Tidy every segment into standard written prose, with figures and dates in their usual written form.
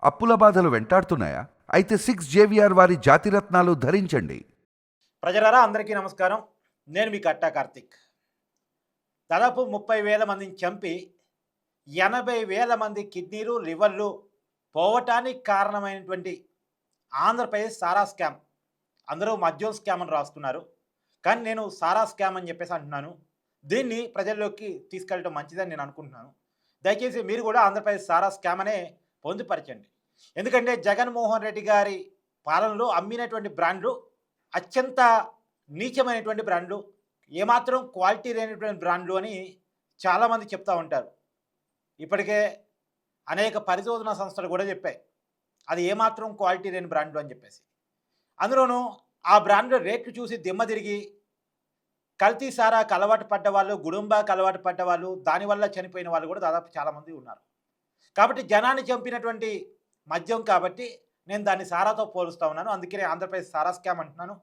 అప్పుల బాధలు వెంటాడుతున్నాయా? అయితే 6 JVR వారి జాతిరత్నాలు ధరించండి. ప్రజలారా అందరికీ నమస్కారం. నేను మీ కట్టా కార్తిక్. దాదాపు 30,000 మందిని చంపి 80,000 మంది కిడ్నీలు, లివర్లు పోవటానికి కారణమైనటువంటి ఆంధ్రప్రదేశ్ సారా స్కామ్. అందరూ మద్యం స్కామ్ అని రాస్తున్నారు. కానీ నేను సారా స్కామ్ అని చెప్పేసి అంటున్నాను. దీన్ని ప్రజల్లోకి తీసుకెళ్ళడం మంచిదని నేను అనుకుంటున్నాను. దయచేసి మీరు కూడా ఆంధ్రప్రదేశ్ సారా స్కామ్ అనే పొందుపరచండి. ఎందుకంటే జగన్మోహన్ రెడ్డి గారి పాలనలో అమ్మినటువంటి బ్రాండ్లు అత్యంత నీచమైనటువంటి బ్రాండ్లు, ఏమాత్రం క్వాలిటీ లేనటువంటి బ్రాండ్లు అని చాలామంది చెప్తూ ఉంటారు. ఇప్పటికే అనేక పరిశోధనా సంస్థలు కూడా చెప్పాయి అది ఏమాత్రం క్వాలిటీ లేని బ్రాండ్లు అని చెప్పేసి. అందులోనూ ఆ బ్రాండ్ల రేట్లు చూసి దిమ్మ తిరిగి కల్తీ సారాకు అలవాటు పడ్డవాళ్ళు, గుడుంబాకు అలవాటు పడ్డవాళ్ళు, దానివల్ల చనిపోయిన వాళ్ళు కూడా దాదాపు చాలామంది ఉన్నారు. కాబట్టి జనాన్ని చంపినటువంటి మద్యం కాబట్టి నేను దాన్ని సారాతో పోలుస్తూ ఉన్నాను. అందుకనే ఆంధ్రప్రదేశ్ సారా స్కామ్ అంటున్నాను.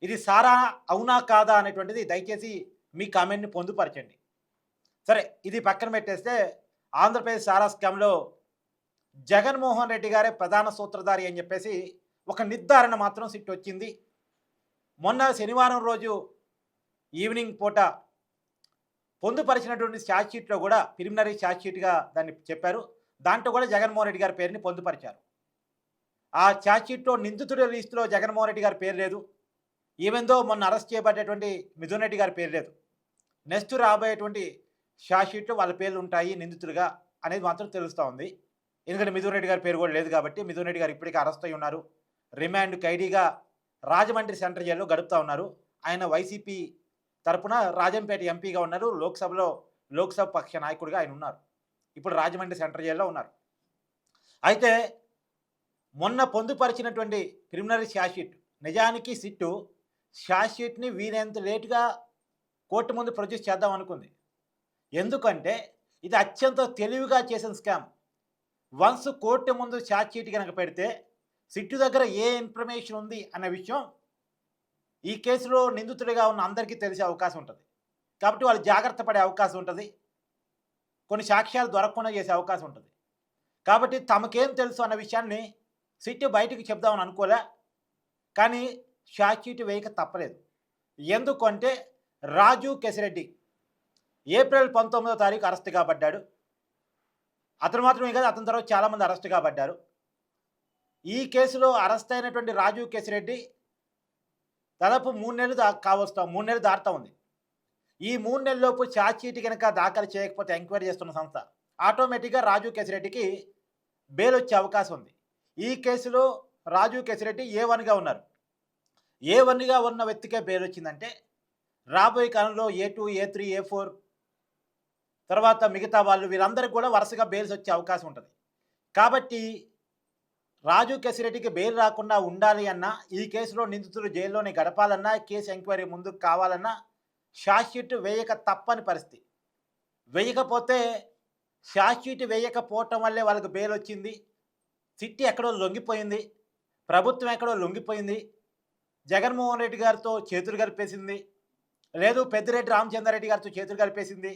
ఇది సారా అవునా కాదా అనేటువంటిది దయచేసి మీ కామెంట్ని పొందుపరచండి. సరే, ఇది పక్కన పెట్టేస్తే ఆంధ్రప్రదేశ్ సారా స్కామ్లో జగన్మోహన్ రెడ్డి గారే ప్రధాన సూత్రధారి అని చెప్పేసి ఒక నిర్ధారణ మాత్రం సిట్ వచ్చింది. మొన్న శనివారం రోజు ఈవినింగ్ పూట పొందుపరిచినటువంటి ఛార్జ్షీట్లో కూడా ప్రిలిమినరీ ఛార్జ్షీట్గా దాన్ని చెప్పారు. దాంట్లో కూడా జగన్మోహన్ రెడ్డి గారి పేరుని పొందుపరిచారు. ఆ ఛార్జ్షీట్లో నిందితుడి లిస్టులో జగన్మోహన్ రెడ్డి గారి పేరు లేదు. ఈవెందో మొన్న అరెస్ట్ చేయబడ్డటువంటి మిథున్ రెడ్డి గారి పేరు లేదు. నెక్స్ట్ రాబోయేటువంటి ఛార్జ్షీట్లో వాళ్ళ పేర్లు ఉంటాయి నిందితులుగా అనేది మాత్రం తెలుస్తూ ఉంది. ఎందుకంటే మిథున్ రెడ్డి గారి పేరు కూడా లేదు కాబట్టి మిథున్ రెడ్డి గారు ఇప్పటికీ అరెస్ట్ అయి ఉన్నారు. రిమాండ్ ఖైదీగా రాజమండ్రి సెంట్రల్ జైల్లో గడుపుతూ ఉన్నారు. ఆయన వైసీపీ తరపున రాజంపేట ఎంపీగా ఉన్నారు. లోక్సభ పక్ష నాయకుడిగా ఆయన ఉన్నారు. ఇప్పుడు రాజమండ్రి సెంట్రల్ జైల్లో ఉన్నారు. అయితే మొన్న పొందుపరిచినటువంటి ప్రిలిమినరీ ఛార్జ్షీట్, నిజానికి సిట్టు ఛార్జ్షీట్ని వీలైనంత లేటుగా కోర్టు ముందు ప్రొడ్యూస్ చేద్దాం అనుకుంది. ఎందుకంటే ఇది అత్యంత తెలివిగా చేసిన స్కామ్. వన్స్ కోర్టు ముందు ఛార్జ్షీట్ కనుక పెడితే సిట్టు దగ్గర ఏ ఇన్ఫర్మేషన్ ఉంది అన్న విషయం ఈ కేసులో నిందితుడిగా ఉన్న అందరికీ తెలిసే అవకాశం ఉంటుంది. కాబట్టి వాళ్ళు జాగ్రత్త పడే అవకాశం ఉంటుంది. కొన్ని సాక్ష్యాలు దొరకకుండా చేసే అవకాశం ఉంటుంది. కాబట్టి తమకేం తెలుసు అన్న విషయాన్ని సిట్టు బయటికి చెప్దామని అనుకోలే. కానీ ఛార్జ్షీట్ వేయక తప్పలేదు. ఎందుకంటే రాజు కేసిరెడ్డి ఏప్రిల్ 19వ తారీఖు అరెస్ట్ కాబడ్డాడు. అతను మాత్రమే కాదు, అతని తర్వాత చాలామంది అరెస్ట్ కాబడ్డారు. ఈ కేసులో అరెస్ట్ అయినటువంటి రాజు కేసిరెడ్డి దాదాపు 3 నెలలు దాటుతూ ఉంది. ఈ 3 నెలల్లోపు ఛార్జ్షీట్ కనుక దాఖలు చేయకపోతే ఎంక్వైరీ చేస్తున్న సంస్థ ఆటోమేటిక్గా రాజు కేసిరెడ్డికి బెయిల్ వచ్చే అవకాశం ఉంది. ఈ కేసులో రాజు కేసిరెడ్డి A1గా ఉన్నారు. A1గా ఉన్న వ్యక్తికే బెయిల్ వచ్చిందంటే రాబోయే కాలంలో A2, A3, A4 తర్వాత మిగతా వాళ్ళు వీళ్ళందరికీ కూడా వరుసగా బెయిల్స్ వచ్చే అవకాశం ఉంటుంది. కాబట్టి రాజు కేసిరెడ్డికి బెయిల్ రాకుండా ఉండాలి అన్నా, ఈ కేసులో నిందితులు జైల్లోనే గడపాలన్నా, కేసు ఎంక్వైరీ ముందుకు కావాలన్నా ఛార్జ్షీట్ వేయక తప్పని పరిస్థితి. ఛార్జ్షీట్ వేయకపోవటం వల్లే వాళ్ళకి బెయిల్ వచ్చింది. సిట్టి ఎక్కడో లొంగిపోయింది, ప్రభుత్వం ఎక్కడో లొంగిపోయింది, జగన్మోహన్ రెడ్డి గారితో చేతులు కలిపేసింది, లేదు పెద్దిరెడ్డి రామచంద్రారెడ్డి గారితో చేతులు కలిపేసింది.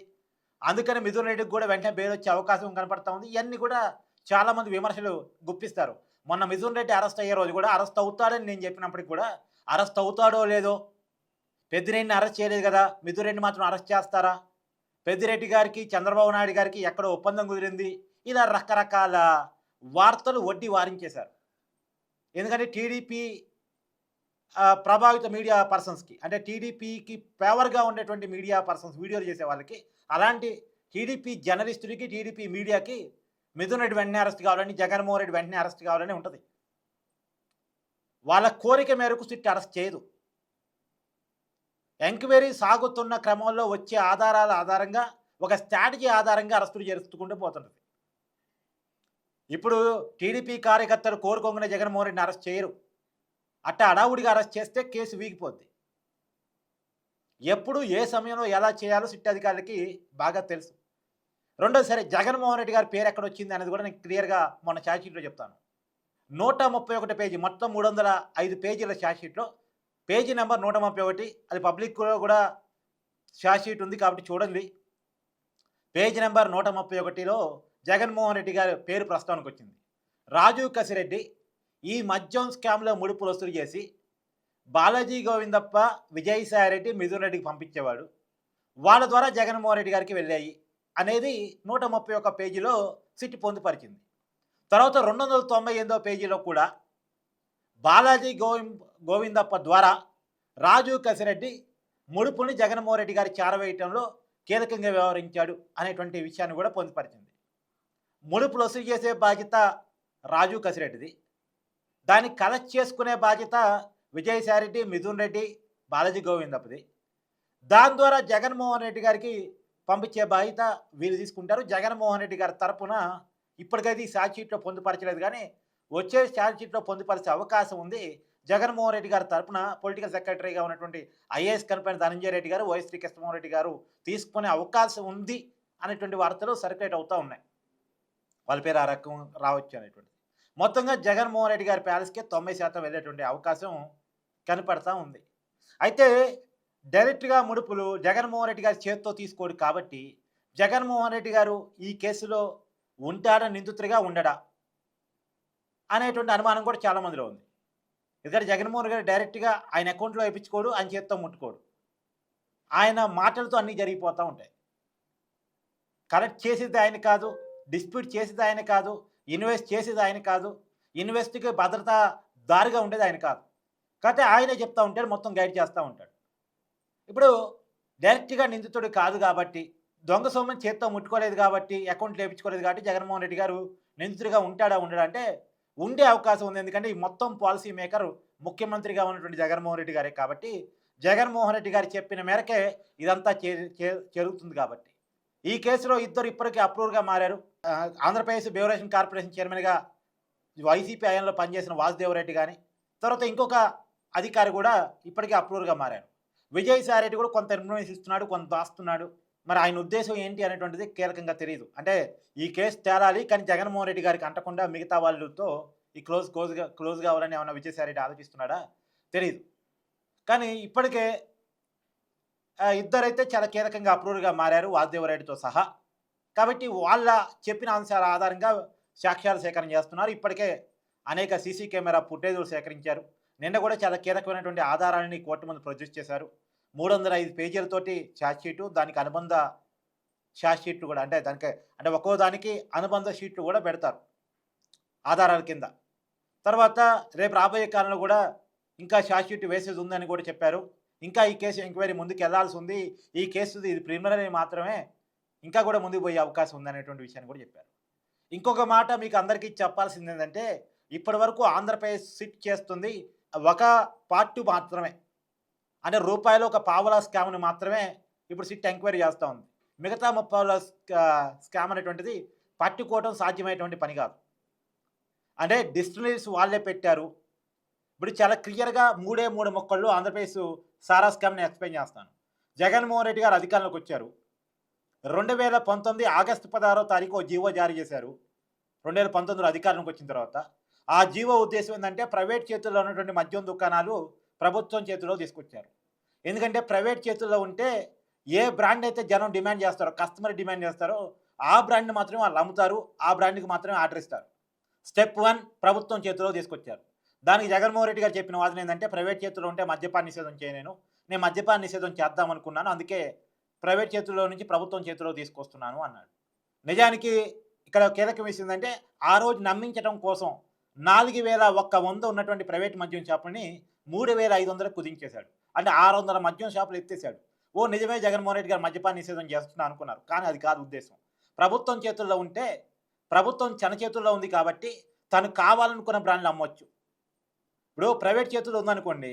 అందుకని మిథున్ రెడ్డికి కూడా వెంటనే బెయిల్ వచ్చే అవకాశం కనపడతా ఉంది. ఇవన్నీ కూడా చాలామంది విమర్శలు గుప్పిస్తారు. మొన్న మిథున్ రెడ్డి అరెస్ట్ అయ్యే రోజు కూడా అరెస్ట్ అవుతాడని నేను చెప్పినప్పటికి కూడా అరెస్ట్ అవుతాడో లేదో, పెద్దిరెడ్డిని అరెస్ట్ చేయలేదు కదా, మిథున్ రెడ్డి మాత్రం అరెస్ట్ చేస్తారా, పెద్దిరెడ్డి గారికి చంద్రబాబు నాయుడు గారికి ఎక్కడో ఒప్పందం కుదిరింది, ఇలా రకరకాల వార్తలు వడ్డీ వారించేశారు. ఎందుకంటే టీడీపీ ప్రభావిత మీడియా పర్సన్స్కి, అంటే టీడీపీకి ఫేవర్గా ఉండేటువంటి మీడియా పర్సన్స్ వీడియోలు చేసే వాళ్ళకి, అలాంటి టీడీపీ జర్నలిస్టులకి, టీడీపీ మీడియాకి మిథున్ రెడ్డి వెంటనే అరెస్ట్ కావాలని, జగన్మోహన్ రెడ్డి వెంటనే అరెస్ట్ కావాలని ఉంటుంది. వాళ్ళ కోరిక మేరకు సిట్ అరెస్ట్ చేయదు. ఎంక్వైరీ సాగుతున్న క్రమంలో వచ్చే ఆధారాల ఆధారంగా, ఒక స్ట్రాటజీ ఆధారంగా అరెస్టులు చేరుకుంటూ పోతుంటుంది. ఇప్పుడు టీడీపీ కార్యకర్తలు కోరుకోగానే జగన్మోహన్ రెడ్డిని అరెస్ట్ చేయరు. అట్టా అడావుడిగా అరెస్ట్ చేస్తే కేసు వీగిపోద్ది. ఎప్పుడు ఏ సమయంలో ఎలా చేయాలో సిట్ అధికారులకి బాగా తెలుసు. రెండోది, సరే జగన్మోహన్ రెడ్డి గారి పేరు ఎక్కడ వచ్చింది అనేది కూడా నేను క్లియర్గా మొన్న ఛార్జ్షీట్లో చెప్తాను. 131 పేజీ, మొత్తం 305 పేజీల ఛార్జ్షీట్లో పేజీ నెంబర్ 131, అది పబ్లిక్లో కూడా ఛార్జ్షీట్ ఉంది కాబట్టి చూడండి. పేజీ నెంబర్ 131లో జగన్మోహన్ రెడ్డి గారి పేరు ప్రస్తావనకు వచ్చింది. రాజు కసిరెడ్డి ఈ మద్యం స్కామ్లో ముడుపులు వసూలు చేసి బాలాజీ గోవిందప్ప, విజయసాయిరెడ్డి, మిథున్ రెడ్డికి పంపించేవాడు. వాళ్ళ ద్వారా జగన్మోహన్ రెడ్డి గారికి వెళ్ళాయి అనేది 131 పేజీలో సిట్ పొందుపరిచింది. తర్వాత 298వ పేజీలో కూడా బాలాజీ గోవిందప్ప ద్వారా రాజు కసిరెడ్డి ముడుపుని జగన్మోహన్ రెడ్డి గారి చేరవేయటంలో కీలకంగా వ్యవహరించాడు అనేటువంటి విషయాన్ని కూడా పొందుపరిచింది. ముడుపులు వసూలు చేసే బాధ్యత రాజు కసిరెడ్డిది, దాన్ని కలెక్ట్ చేసుకునే బాధ్యత విజయసాయిరెడ్డి, మిథున్ రెడ్డి, బాలాజీ గోవిందప్పది. దాని ద్వారా జగన్మోహన్ రెడ్డి గారికి పంపించే బాధ్యత వీళ్ళు తీసుకుంటారు. జగన్మోహన్ రెడ్డి గారి తరపున ఇప్పటికైతే ఈ ఛార్జ్షీట్లో పొందుపరచలేదు, కానీ వచ్చే ఛార్జ్షీట్లో పొందుపరిచే అవకాశం ఉంది. జగన్మోహన్ రెడ్డి గారి తరపున పొలిటికల్ సెక్రటరీగా ఉన్నటువంటి ఐఏఎస్ కనిపైన ధనంజయ రెడ్డి గారు, వైఎస్ కృష్ణమోహన్ రెడ్డి గారు తీసుకునే అవకాశం ఉంది అనేటువంటి వార్తలు సర్క్యులేట్ అవుతూ ఉన్నాయి. వాళ్ళ పేరు ఆ రకం రావచ్చు అనేటువంటి. మొత్తంగా జగన్మోహన్ రెడ్డి గారి ప్యాలెస్కే 90% వెళ్ళేటువంటి అవకాశం కనపడతా ఉంది. అయితే డైరెక్ట్గా ముడుపులు జగన్మోహన్ రెడ్డి గారి చేతితో తీసుకోడు కాబట్టి జగన్మోహన్ రెడ్డి గారు ఈ కేసులో ఉంటాడా, నిందితుడిగా ఉండడా అనేటువంటి అనుమానం కూడా చాలామందిలో ఉంది. ఎందుకంటే జగన్మోహన్ రెడ్డి గారు డైరెక్ట్గా ఆయన అకౌంట్లో వేయించుకోడు, ఆయన చేతితో ముట్టుకోడు. ఆయన మాటలతో అన్నీ జరిగిపోతూ ఉంటాయి. కలెక్ట్ చేసేది ఆయన కాదు, డిస్ప్యూట్ చేసేది ఆయన కాదు, ఇన్వెస్ట్ చేసేది ఆయన కాదు, ఇన్వెస్ట్కి భద్రతా దారిగా ఉండేది ఆయన కాదు. కాకపోతే ఆయనే చెప్తూ ఉంటాడు, మొత్తం గైడ్ చేస్తూ ఉంటాడు. ఇప్పుడు డైరెక్ట్గా నిందితుడు కాదు కాబట్టి, దొంగ సొమ్మని చేత్తో ముట్టుకోలేదు కాబట్టి, అకౌంట్లు వేయించుకోలేదు కాబట్టి జగన్మోహన్ రెడ్డి గారు నిందితుడిగా ఉంటాడా, ఉండడా అంటే ఉండే అవకాశం ఉంది. ఎందుకంటే ఈ మొత్తం పాలసీ మేకర్ ముఖ్యమంత్రిగా ఉన్నటువంటి జగన్మోహన్ రెడ్డి గారే కాబట్టి, జగన్మోహన్ రెడ్డి గారు చెప్పిన మేరకే ఇదంతా జరుగుతుంది కాబట్టి. ఈ కేసులో ఇద్దరు ఇప్పటికీ అప్రూవర్గా మారారు. ఆంధ్రప్రదేశ్ బెవరేషన్ కార్పొరేషన్ చైర్మన్గా వైసీపీ హయాంలో పనిచేసిన వాసుదేవరెడ్డి కానీ, తర్వాత ఇంకొక అధికారి కూడా ఇప్పటికీ అప్రూవర్గా మారారు. విజయసాయిరెడ్డి కూడా కొంత ఇన్ఫ్లుయెన్స్ ఇస్తున్నాడు, కొంత దాస్తున్నాడు. మరి ఆయన ఉద్దేశం ఏంటి అనేటువంటిది కీలకంగా తెలియదు. అంటే ఈ కేసు తేలాలి, కానీ జగన్మోహన్ రెడ్డి గారికి అంటకుండా మిగతా వాళ్ళతో ఈ క్లోజ్ కావాలని ఏమన్నా విజయసాయిరెడ్డి ఆలోచిస్తున్నాడా తెలియదు. కానీ ఇప్పటికే ఇద్దరైతే చాలా కీలకంగా అప్రూవర్గా మారారు, వాసుదేవరెడ్డితో సహా. కాబట్టి వాళ్ళ చెప్పిన అంశాల ఆధారంగా సాక్ష్యాలు సేకరణ చేస్తున్నారు. ఇప్పటికే అనేక సీసీ కెమెరా ఫుటేజులు సేకరించారు. నిన్న కూడా చాలా కీలకమైనటువంటి ఆధారాలని కోర్టు ముందు ప్రొడ్యూస్ చేశారు. 305 పేజీలతోటి ఛార్జ్షీటు, దానికి అనుబంధ ఛార్జ్షీట్లు కూడా, అంటే ఒక్కో దానికి అనుబంధ షీట్లు కూడా పెడతారు ఆధారాల కింద. తర్వాత రేపు రాబోయే కాలంలో కూడా ఇంకా ఛార్జ్షీట్ వేసేది ఉందని కూడా చెప్పారు. ఇంకా ఈ కేసు ఎంక్వైరీ ముందుకు వెళ్లాల్సి ఉంది, ఈ కేసు ఇది ప్రిలిమినరీ మాత్రమే, ఇంకా కూడా ముందుకు పోయే అవకాశం ఉందనేటువంటి విషయాన్ని కూడా చెప్పారు. ఇంకొక మాట మీకు అందరికీ చెప్పాల్సింది ఏంటంటే, ఇప్పటి వరకు ఆంధ్రప్రదేశ్ సిట్ చేస్తుంది ఒక పార్ట్ మాత్రమే, అంటే రూపాయలు ఒక పావలా స్కామ్ని మాత్రమే ఇప్పుడు సిట్ ఎంక్వైరీ చేస్తూ ఉంది. మిగతా 30 స్కామ్ అనేటువంటిది పట్టుకోవడం సాధ్యమైనటువంటి పని కాదు. అంటే డిస్టిలరీస్ వాళ్ళే పెట్టారు. ఇప్పుడు చాలా క్లియర్గా 3 మొక్కల్లో ఆంధ్రప్రదేశ్ సారా స్కామ్ని ఎక్స్ప్లెయిన్ చేస్తాను. జగన్మోహన్ రెడ్డి గారు అధికారంలోకి వచ్చారు. 2019 ఆగస్టు 16వ తారీఖు ఓ జీవో జారీ చేశారు. 2019లో అధికారంలోకి వచ్చిన తర్వాత ఆ జీవో ఉద్దేశం ఏంటంటే, ప్రైవేట్ చేతుల్లో ఉన్నటువంటి మద్యం దుకాణాలు ప్రభుత్వం చేతుల్లో తీసుకొచ్చారు. ఎందుకంటే ప్రైవేట్ చేతుల్లో ఉంటే ఏ బ్రాండ్ అయితే జనం డిమాండ్ చేస్తారో, కస్టమర్ డిమాండ్ చేస్తారో ఆ బ్రాండ్ని మాత్రమే వాళ్ళు అమ్ముతారు, ఆ బ్రాండ్కి మాత్రమే ఆర్డర్ ఇస్తారు. స్టెప్ 1 ప్రభుత్వం చేతుల్లో తీసుకొచ్చారు. దానికి జగన్మోహన్ రెడ్డి గారు చెప్పిన వాదన ఏంటంటే, ప్రైవేట్ చేతుల్లో ఉంటే మద్యపాన నిషేధం చేయలేను, నేను మద్యపాన నిషేధం చేద్దాం అనుకున్నాను, అందుకే ప్రైవేట్ చేతుల్లో నుంచి ప్రభుత్వం చేతుల్లో తీసుకొస్తున్నాను అన్నాడు. నిజానికి ఇక్కడ కీలకం విషయం ఏంటంటే, ఆ రోజు నమ్మించడం కోసం 4100 ఉన్నటువంటి ప్రైవేట్ మద్యం షాపుని 3500 కుదించేశాడు. అంటే 600 మద్యం షాపులు ఎత్తేసాడు. ఓ నిజమే జగన్మోహన్ రెడ్డి గారు మద్యపాన నిషేధం చేస్తున్నా అనుకున్నారు, కానీ అది కాదు ఉద్దేశం. ప్రభుత్వం చేతుల్లో ఉంటే, ప్రభుత్వం తన చేతుల్లో ఉంది కాబట్టి తను కావాలనుకున్న బ్రాండ్లు అమ్మవచ్చు. ఇప్పుడు ప్రైవేట్ చేతుల్లో ఉందనుకోండి,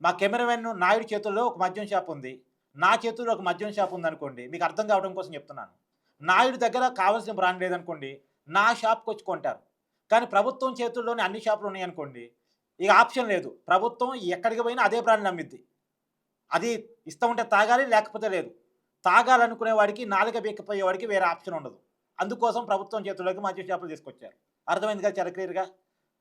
మా కెమెరామెన్ నాయుడు చేతుల్లో ఒక మద్యం షాప్ ఉంది, నా చేతుల్లో ఒక మద్యం షాప్ ఉందనుకోండి, మీకు అర్థం కావడం కోసం చెప్తున్నాను. నాయుడు దగ్గర కావాల్సిన బ్రాండ్ లేదనుకోండి, నా షాప్కి వచ్చి కొంటారు. కానీ ప్రభుత్వం చేతుల్లోనే అన్ని షాపులు ఉన్నాయనుకోండి, ఇక ఆప్షన్ లేదు, ప్రభుత్వం ఎక్కడికి పోయినా అదే బ్రాండ్ నమ్మిద్ది. అది ఇష్టం ఉంటే తాగాలి, లేకపోతే లేదు. తాగాలనుకునే వాడికి, నాలుక బెక్కిపోయే వాడికి వేరే ఆప్షన్ ఉండదు. అందుకోసం ప్రభుత్వం చేతుల్లోకి మద్యం షాపులు తీసుకొచ్చారు. అర్థమైంది కదా చాలా క్లియర్గా.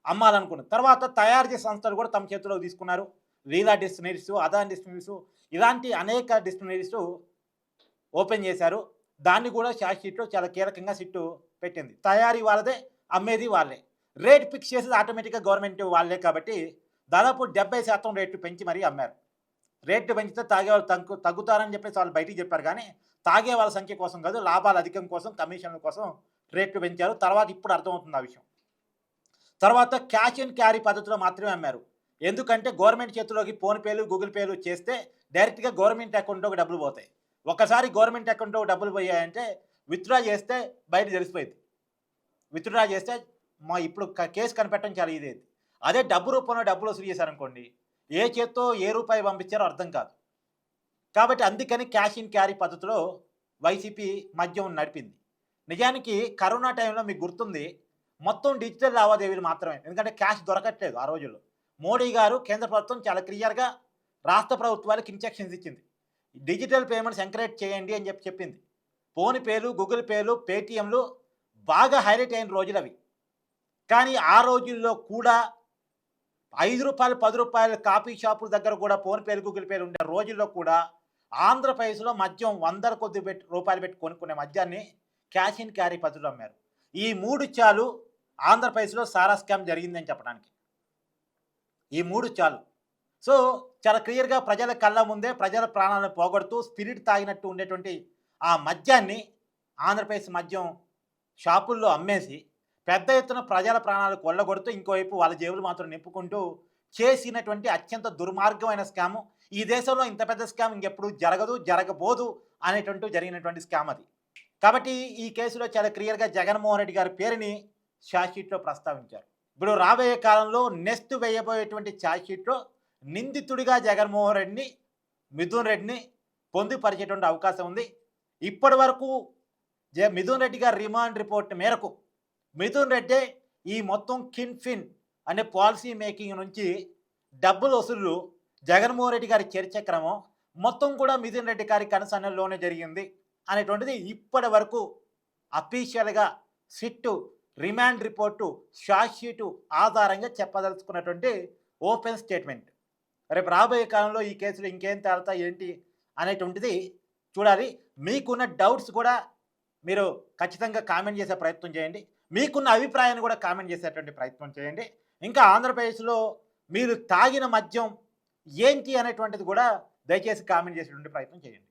అమ్మాలనుకున్నారు. తర్వాత తయారు చేసే సంస్థలు కూడా తమ చేతుల్లోకి తీసుకున్నారు. లీలా డిస్టిలరీస్, అదాన్ డిస్టిలరీస్, ఇలాంటి అనేక డిస్టిలరీస్ ఓపెన్ చేశారు. దాన్ని కూడా ఛార్జ్ షీట్లో చాలా కీలకంగా సిట్టు పెట్టింది. తయారీ వాళ్ళదే, అమ్మేది వాళ్ళే. రేట్ ఫిక్స్ చేసేది ఆటోమేటిక్గా గవర్నమెంట్ వాళ్ళే కాబట్టి దాదాపు 70% రేట్లు పెంచి మరీ అమ్మారు. రేట్లు పెంచితే తాగేవాళ్ళు తగ్గుతారని చెప్పేసి వాళ్ళు బయటికి చెప్పారు కానీ తాగే వాళ్ళ సంఖ్య కోసం కాదు, లాభాలు అధికం కోసం, కమిషన్ల కోసం రేట్లు పెంచారు. తర్వాత ఇప్పుడు అర్థమవుతుంది ఆ విషయం. తర్వాత క్యాష్ అండ్ క్యారీ పద్ధతిలో మాత్రమే అమ్మారు. ఎందుకంటే గవర్నమెంట్ చేతిలోకి ఫోన్‌పేలు, గూగుల్ పేలు చేస్తే డైరెక్ట్‌గా గవర్నమెంట్ అకౌంట్‌లోకి డబ్బులు పోతాయి. ఒక్కసారి గవర్నమెంట్ అకౌంట్‌లోకి డబ్బులు పోయాయంటే విత్‌డ్రా చేస్తే బయట తెలిసిపోయిద్ది. విత్‌డ్రా చేస్తే ఇప్పుడు కేసు కనిపెట్టడం చాలా ఈజీ అయిద్ది. అదే డబ్బు రూపంలో డబ్బులు వసూలు చేశారనుకోండి, ఏ చేత్తో ఏ రూపాయి పంపించారో అర్థం కాదు. కాబట్టి అందుకని క్యాష్ అండ్ క్యారీ పద్ధతిలో వైసీపీ మద్యం నడిపింది. నిజానికి కరోనా టైంలో మీకు గుర్తుంది, మొత్తం డిజిటల్ లావాదేవీలు మాత్రమే. ఎందుకంటే క్యాష్ దొరకట్లేదు ఆ రోజుల్లో. మోడీ గారు కేంద్ర ప్రభుత్వం చాలా క్లియర్‌గా రాష్ట్ర ప్రభుత్వాలకు ఇన్‌స్ట్రక్షన్స్ ఇచ్చింది. డిజిటల్ పేమెంట్స్ ఎంకరేజ్ చేయండి అని చెప్పింది. ఫోన్‌పేలు, గూగుల్ పేలు, పేటీఎంలు బాగా హైలైట్ అయిన రోజులవి. కానీ ఆ రోజుల్లో కూడా రూ. 5, రూ. 10 కాఫీ షాపుల దగ్గర కూడా ఫోన్‌పేలు, గూగుల్ పేలు ఉండే రోజుల్లో కూడా ఆంధ్రప్రదేశ్‌లో మద్యం వందల కొద్ది రూపాయలు పెట్టి కొనుక్కునే మద్యాన్ని క్యాష్ అండ్ క్యారీ పద్ధతిలో అమ్మారు. ఈ 3 చాలు ఆంధ్రప్రదేశ్‌లో సారా స్కామ్ జరిగిందని చెప్పడానికి. ఈ 3 చాలు. సో, చాలా క్లియర్‌గా ప్రజల కళ్ళ ముందే ప్రజల ప్రాణాలను పోగొడుతూ స్పిరిట్ తాగినట్టు ఉండేటువంటి ఆ మద్యాన్ని ఆంధ్రప్రదేశ్ మద్యం షాపుల్లో అమ్మేసి పెద్ద ఎత్తున ప్రజల ప్రాణాలు కొల్లగొడుతూ ఇంకోవైపు వాళ్ళ జేబులు మాత్రం నింపుకుంటూ చేసినటువంటి అత్యంత దుర్మార్గమైన స్కాము. ఈ దేశంలో ఇంత పెద్ద స్కామ్ ఇంకెప్పుడు జరగదు, జరగబోదు జరిగినటువంటి స్కామ్ అది. కాబట్టి ఈ కేసులో చాలా క్లియర్‌గా జగన్మోహన్ రెడ్డి గారి పేరుని ఛార్జ్‌షీట్‌లో ప్రస్తావించారు. ఇప్పుడు రాబోయే కాలంలో నెక్స్ట్ వేయబోయేటువంటి ఛార్జ్‌షీట్‌లో నిందితుడిగా జగన్మోహన్ రెడ్డిని, మిథున్ రెడ్డిని పొందుపరిచేటువంటి అవకాశం ఉంది. ఇప్పటి వరకు మిథున్ రెడ్డి గారి రిమాండ్ రిపోర్ట్ మేరకు మిథున్ రెడ్డే ఈ మొత్తం కిన్ఫిన్ అనే పాలసీ మేకింగ్ నుంచి డబ్బులు వసూలు జగన్మోహన్ రెడ్డి గారి చర్చ క్రమం మొత్తం కూడా మిథున్ రెడ్డి గారి కనుసన్నల్లోనే జరిగింది అనేటువంటిది ఇప్పటి వరకు అఫీషియల్‌గా సిట్టు రిమాండ్ రిపోర్టు ఛార్జ్‌షీటు ఆధారంగా చెప్పదలుచుకున్నటువంటి ఓపెన్ స్టేట్మెంట్. రేపు రాబోయే కాలంలో ఈ కేసులో ఇంకేం తేలుతాయి ఏంటి అనేటువంటిది చూడాలి. మీకున్న డౌట్స్ కూడా మీరు ఖచ్చితంగా కామెంట్ చేసే ప్రయత్నం చేయండి. మీకున్న అభిప్రాయాన్ని కూడా కామెంట్ చేసేటువంటి ప్రయత్నం చేయండి. ఇంకా ఆంధ్రప్రదేశ్‌లో మీరు తాగిన మద్యం ఏంటి అనేటువంటిది కూడా దయచేసి కామెంట్ చేసేటువంటి ప్రయత్నం చేయండి.